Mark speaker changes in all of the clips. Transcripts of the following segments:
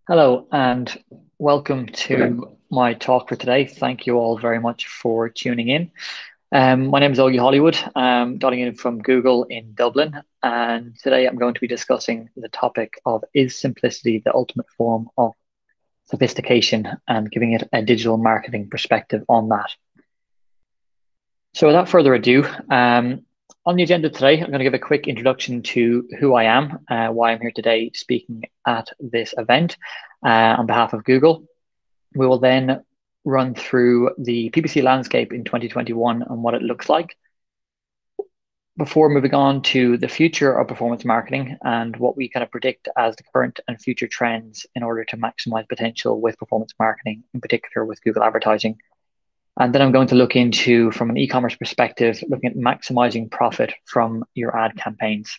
Speaker 1: Hello and welcome to my talk for today. Thank you all very much for tuning in. My name is Ogie Hollywood. I'm dialing in from Google in Dublin, and today I'm going to be discussing the topic of is simplicity the ultimate form of sophistication and giving it a digital marketing perspective on that. So without further ado, on the agenda today, I'm going to give a quick introduction to who I am, why I'm here today speaking at this event on behalf of Google. We will then run through the PPC landscape in 2021 and what it looks like before moving on to the future of performance marketing and what we kind of predict as the current and future trends in order to maximize potential with performance marketing, in particular with Google advertising. And then I'm going to look into, from an e-commerce perspective, looking at maximizing profit from your ad campaigns.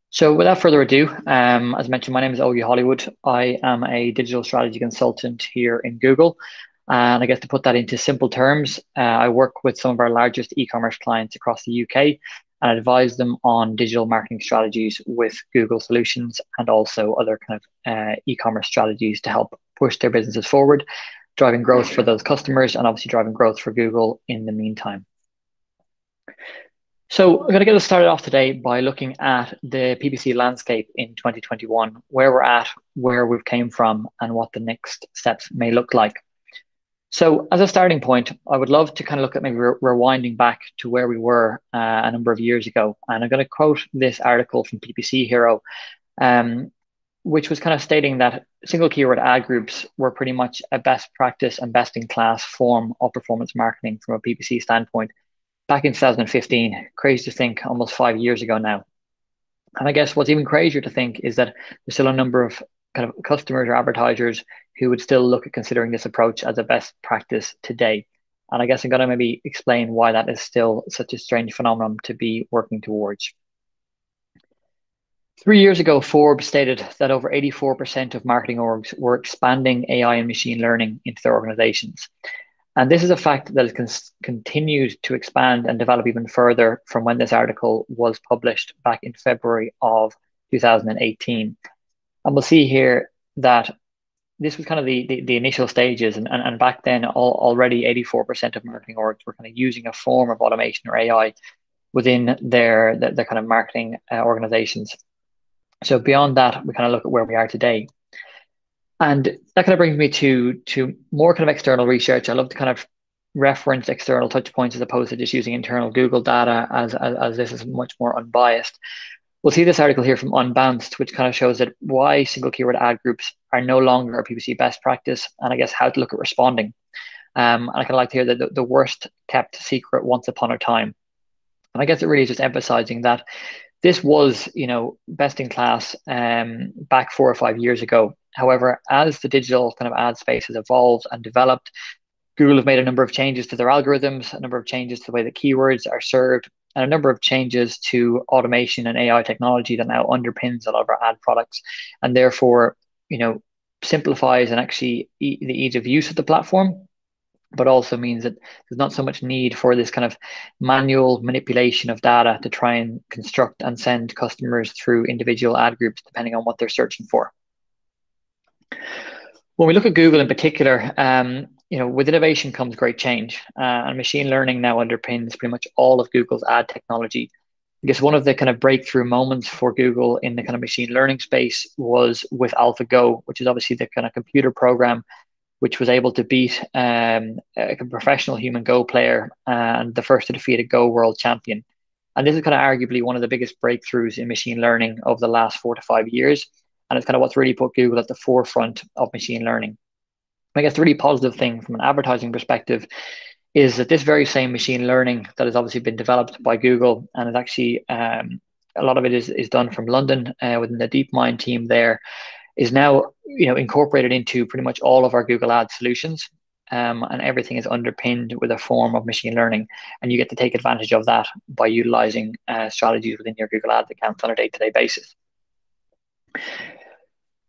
Speaker 1: So without further ado, as mentioned, my name is Ogie Hollywood. I am a digital strategy consultant here in Google. And I guess to put that into simple terms, I work with some of our largest e-commerce clients across the UK and advise them on digital marketing strategies with Google solutions and also other kind of e-commerce strategies to help push their businesses forward, driving growth for those customers and obviously driving growth for Google in the meantime. So I'm going to get us started off today by looking at the PPC landscape in 2021, where we're at, where we've came from, and what the next steps may look like. So as a starting point, I would love to kind of look at maybe rewinding back to where we were a number of years ago. And I'm going to quote this article from PPC Hero, which was kind of stating that single keyword ad groups were pretty much a best practice and best in class form of performance marketing from a PPC standpoint back in 2015. Crazy to think, almost 5 years ago now. And I guess what's even crazier to think is that there's still a number of kind of customers or advertisers who would still look at considering this approach as a best practice today. And I guess I'm going to maybe explain why that is still such a strange phenomenon to be working towards. 3 years ago, Forbes stated that over 84% of marketing orgs were expanding AI and machine learning into their organizations. And this is a fact that has continued to expand and develop even further from when this article was published back in February of 2018. And we'll see here that this was kind of the initial stages. And back then, already 84% of marketing orgs were kind of using a form of automation or AI within their kind of marketing organizations. So beyond that, we kind of look at where we are today. And that kind of brings me to more kind of external research. I love to kind of reference external touch points as opposed to just using internal Google data as this is much more unbiased. We'll see this article here from Unbounced, which kind of shows that why single keyword ad groups are no longer a PPC best practice, and I guess how to look at responding. And I kind of like to hear that the worst kept secret once upon a time. And I guess it really is just emphasizing that this was, best in class back 4 or 5 years ago. However, as the digital kind of ad space has evolved and developed, Google have made a number of changes to their algorithms, a number of changes to the way that keywords are served, and a number of changes to automation and AI technology that now underpins a lot of our ad products, and therefore, simplifies and actually the ease of use of the platform, but also means that there's not so much need for this kind of manual manipulation of data to try and construct and send customers through individual ad groups depending on what they're searching for. When we look at Google in particular, with innovation comes great change, and machine learning now underpins pretty much all of Google's ad technology. I guess one of the kind of breakthrough moments for Google in the kind of machine learning space was with AlphaGo, which is obviously the kind of computer program which was able to beat a professional human Go player and the first to defeat a Go world champion. And this is kind of arguably one of the biggest breakthroughs in machine learning over the last 4 to 5 years. And it's kind of what's really put Google at the forefront of machine learning. I guess the really positive thing from an advertising perspective is that this very same machine learning that has obviously been developed by Google and is actually a lot of it is done from London within the DeepMind team there, is now incorporated into pretty much all of our Google Ads solutions, and everything is underpinned with a form of machine learning, and you get to take advantage of that by utilizing strategies within your Google Ads accounts on a day-to-day basis.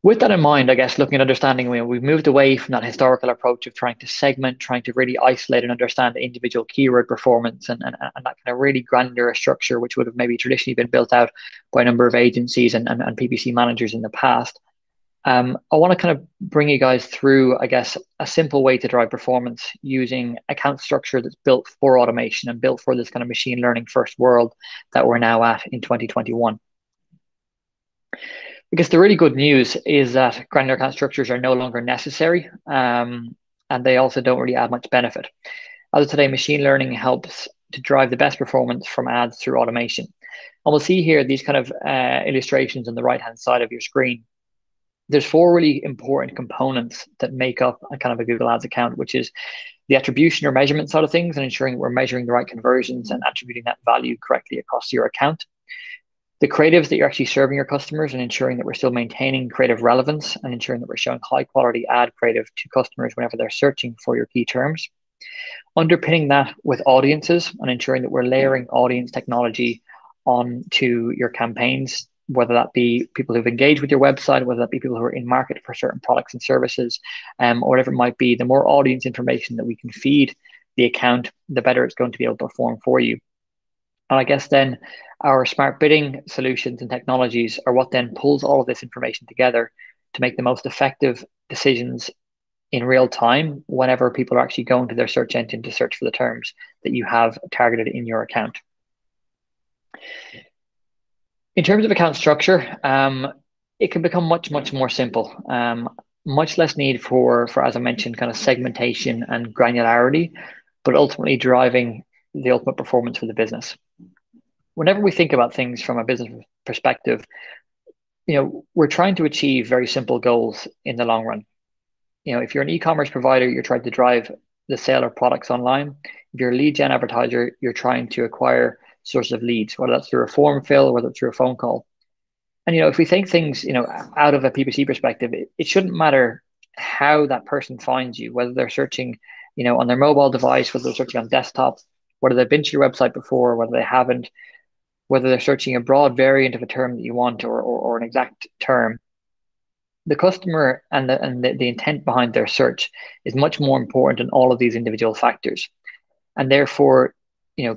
Speaker 1: With that in mind, I guess looking at understanding, we've moved away from that historical approach of trying to segment, trying to really isolate and understand individual keyword performance and that kind of really granular structure, which would have maybe traditionally been built out by a number of agencies and PPC managers in the past. I want to kind of bring you guys through, I guess, a simple way to drive performance using account structure that's built for automation and built for this kind of machine learning first world that we're now at in 2021. Because the really good news is that granular account structures are no longer necessary, and they also don't really add much benefit. As of today, machine learning helps to drive the best performance from ads through automation. And we'll see here these kind of illustrations on the right-hand side of your screen. There's four really important components that make up a kind of a Google Ads account, which is the attribution or measurement side of things and ensuring that we're measuring the right conversions and attributing that value correctly across your account. The creatives that you're actually serving your customers and ensuring that we're still maintaining creative relevance and ensuring that we're showing high quality ad creative to customers whenever they're searching for your key terms. Underpinning that with audiences and ensuring that we're layering audience technology onto your campaigns, whether that be people who've engaged with your website, whether that be people who are in market for certain products and services, or whatever it might be. The more audience information that we can feed the account, the better it's going to be able to perform for you. And I guess then our smart bidding solutions and technologies are what then pulls all of this information together to make the most effective decisions in real time whenever people are actually going to their search engine to search for the terms that you have targeted in your account. In terms of account structure, it can become much, much more simple. Much less need for, as I mentioned, kind of segmentation and granularity, but ultimately driving the ultimate performance for the business. Whenever we think about things from a business perspective, we're trying to achieve very simple goals in the long run. If you're an e-commerce provider, you're trying to drive the sale of products online. If you're a lead gen advertiser, you're trying to acquire sources of leads, whether that's through a form fill, whether it's through a phone call. And if we think things, out of a PPC perspective, it shouldn't matter how that person finds you, whether they're searching, on their mobile device, whether they're searching on desktop, whether they've been to your website before, whether they haven't, whether they're searching a broad variant of a term that you want or an exact term. The customer and the intent behind their search is much more important than all of these individual factors. And therefore,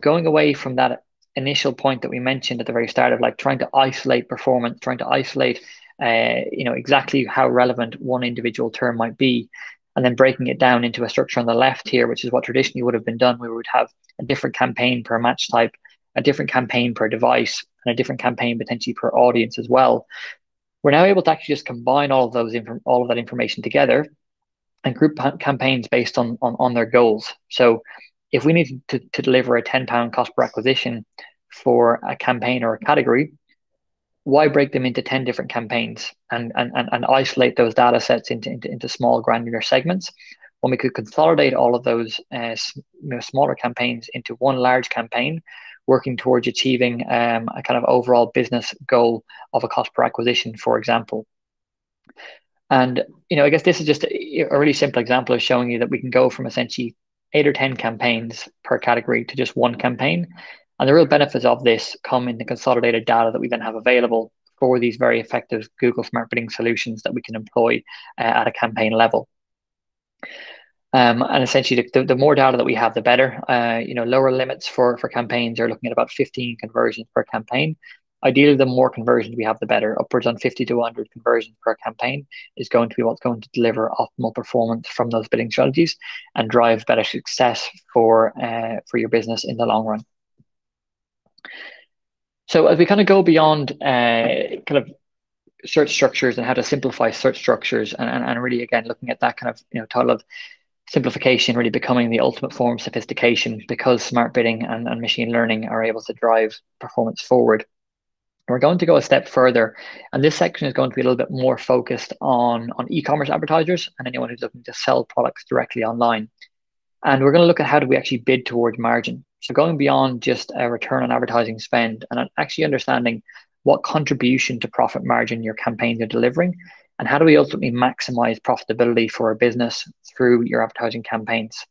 Speaker 1: going away from that initial point that we mentioned at the very start of like trying to isolate performance, trying to isolate, exactly how relevant one individual term might be, and then breaking it down into a structure on the left here, which is what traditionally would have been done. We would have a different campaign per match type, a different campaign per device, and a different campaign potentially per audience as well. We're now able to actually just combine all of that information together and group campaigns based on their goals. So if we need to deliver a £10 cost per acquisition for a campaign or a category, why break them into 10 different campaigns and isolate those data sets into small granular segments when we could consolidate all of those smaller campaigns into one large campaign, working towards achieving a kind of overall business goal of a cost per acquisition, for example. And, I guess this is just a really simple example of showing you that we can go from essentially 8 or 10 campaigns per category to just one campaign. And the real benefits of this come in the consolidated data that we then have available for these very effective Google Smart Bidding solutions that we can employ at a campaign level. And essentially, the more data that we have, the better. Lower limits for campaigns are looking at about 15 conversions per campaign. Ideally, the more conversions we have, the better. Upwards on 50 to 100 conversions per campaign is going to be what's going to deliver optimal performance from those bidding strategies and drive better success for your business in the long run. So as we kind of go beyond kind of search structures and how to simplify search structures and really, again, looking at that kind of total of simplification really becoming the ultimate form of sophistication because smart bidding and machine learning are able to drive performance forward. We're going to go a step further, and this section is going to be a little bit more focused on e-commerce advertisers and anyone who's looking to sell products directly online. And we're going to look at how do we actually bid towards margin. So going beyond just a return on advertising spend and actually understanding what contribution to profit margin your campaigns are delivering and how do we ultimately maximize profitability for a business through your advertising campaigns.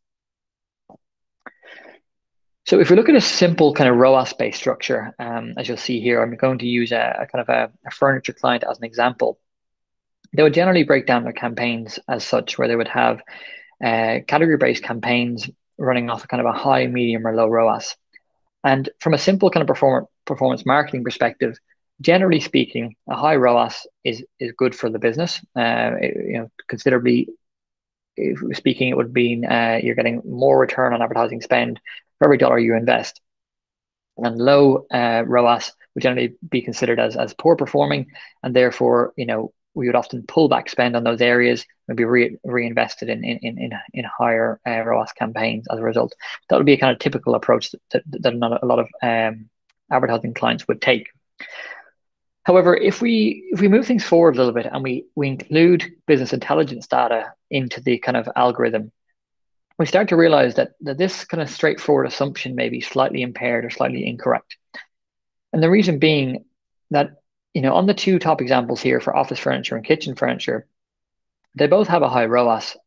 Speaker 1: So if we look at a simple kind of ROAS-based structure, as you'll see here, I'm going to use a kind of a furniture client as an example. They would generally break down their campaigns as such, where they would have category-based campaigns running off a kind of a high, medium, or low ROAS. And from a simple kind of performance marketing perspective, Generally speaking, a high ROAS is good for the business. Considerably speaking, it would mean you're getting more return on advertising spend for every dollar you invest. And low ROAS would generally be considered as poor performing, and therefore, we would often pull back spend on those areas and be reinvested in higher ROAS campaigns as a result. That would be a kind of typical approach that not a lot of advertising clients would take. However, if we move things forward a little bit and we include business intelligence data into the kind of algorithm, we start to realize that this kind of straightforward assumption may be slightly impaired or slightly incorrect. And the reason being that, on the two top examples here for office furniture and kitchen furniture, they both have a high ROAS,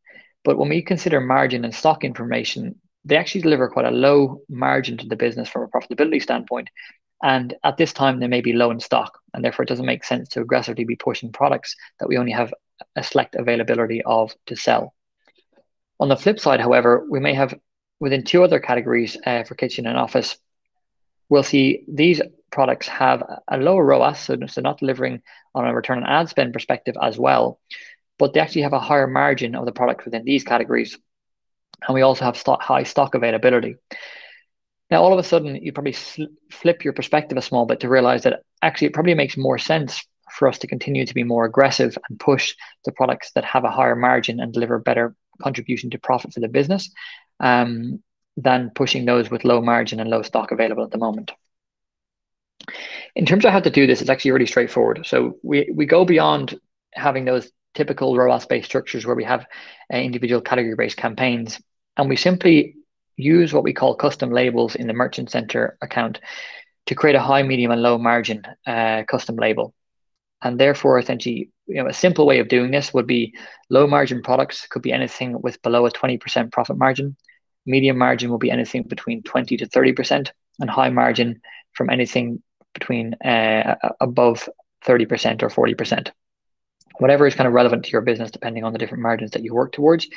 Speaker 1: but when we consider margin and stock information, they actually deliver quite a low margin to the business from a profitability standpoint. And at this time, they may be low in stock, and therefore it doesn't make sense to aggressively be pushing products that we only have a select availability of to sell. On the flip side, however, we may have within two other categories for kitchen and office, we'll see these products have a lower ROAS, so not delivering on a return on ad spend perspective as well, but they actually have a higher margin of the product within these categories. And we also have high stock availability. Now, all of a sudden, you probably flip your perspective a small bit to realize that actually it probably makes more sense for us to continue to be more aggressive and push the products that have a higher margin and deliver better contribution to profit for the business than pushing those with low margin and low stock available at the moment. In terms of how to do this, it's actually really straightforward. So we go beyond having those typical ROAS-based structures where we have individual category-based campaigns, and we simply use what we call custom labels in the Merchant Center account to create a high, medium, and low margin custom label. And therefore, essentially, a simple way of doing this would be low margin products could be anything with below a 20% profit margin. Medium margin will be anything between 20 to 30%, and high margin from anything between above 30% or 40%. Whatever is kind of relevant to your business, depending on the different margins that you work towards.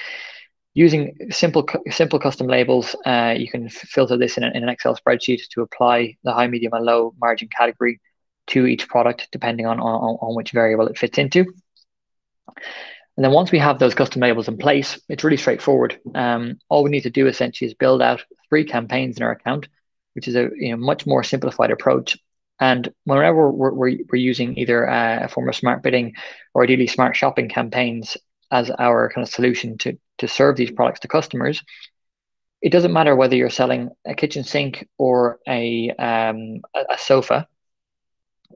Speaker 1: Using simple custom labels, you can filter this in an Excel spreadsheet to apply the high, medium, and low margin category to each product, depending on which variable it fits into. And then once we have those custom labels in place, it's really straightforward. All we need to do essentially is build out 3 campaigns in our account, which is a much more simplified approach. And whenever we're using either a form of smart bidding or ideally smart shopping campaigns as our kind of solution to serve these products to customers, it doesn't matter whether you're selling a kitchen sink or a sofa.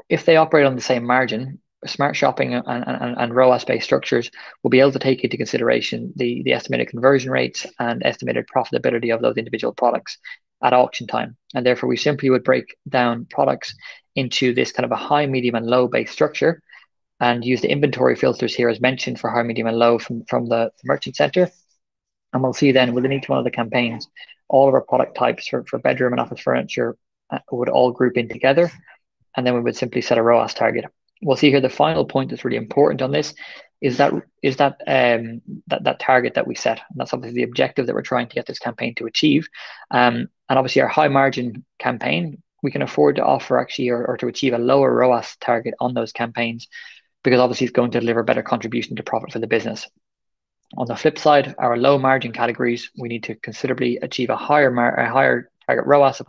Speaker 1: If they operate on the same margin, smart shopping and ROAS-based structures will be able to take into consideration the estimated conversion rates and estimated profitability of those individual products at auction time. And therefore, we simply would break down products into this kind of a high, medium, and low based structure and use the inventory filters here as mentioned for high, medium, and low from the Merchant Center. And we'll see then within each one of the campaigns, all of our product types for bedroom and office furniture would all group in together. And then we would simply set a ROAS target. We'll see here the final point that's really important on this is that target that we set. And that's obviously the objective that we're trying to get this campaign to achieve. And obviously our high margin campaign, we can afford to offer actually or to achieve a lower ROAS target on those campaigns because obviously it's going to deliver better contribution to profit for the business. On the flip side, our low margin categories, we need to considerably achieve a higher target ROAS,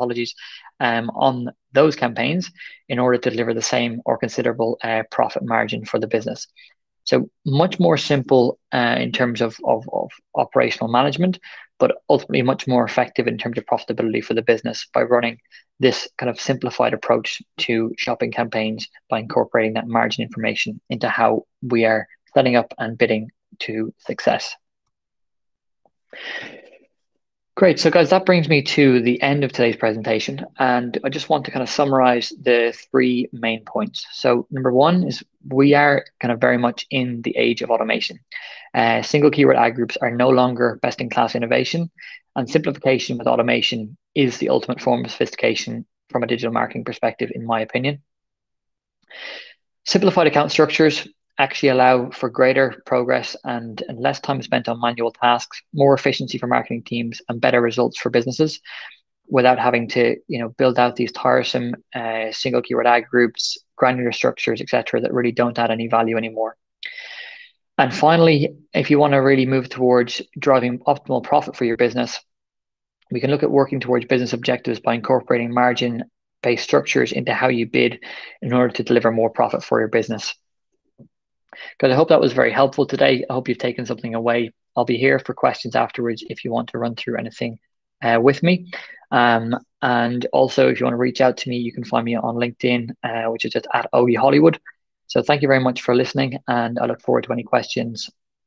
Speaker 1: on those campaigns in order to deliver the same or considerable profit margin for the business. So much more simple in terms of operational management, but ultimately much more effective in terms of profitability for the business by running this kind of simplified approach to shopping campaigns by incorporating that margin information into how we are setting up and bidding to success. Great. So guys, that brings me to the end of today's presentation. And I just want to kind of summarize the 3 main points. So number 1 is we are kind of very much in the age of automation. Single keyword ad groups are no longer best in class innovation, and simplification with automation is the ultimate form of sophistication from a digital marketing perspective, in my opinion. Simplified account structures actually allow for greater progress and less time spent on manual tasks, more efficiency for marketing teams, and better results for businesses. without having to, build out these tiresome single keyword ad groups, granular structures, etc., that really don't add any value anymore. And finally, if you want to really move towards driving optimal profit for your business, we can look at working towards business objectives by incorporating margin-based structures into how you bid in order to deliver more profit for your business. Good. I hope that was very helpful today. I hope you've taken something away. I'll be here for questions afterwards if you want to run through anything with me. And also, if you want to reach out to me, you can find me on LinkedIn, which is just at Ogie Hollywood. So thank you very much for listening, and I look forward to any questions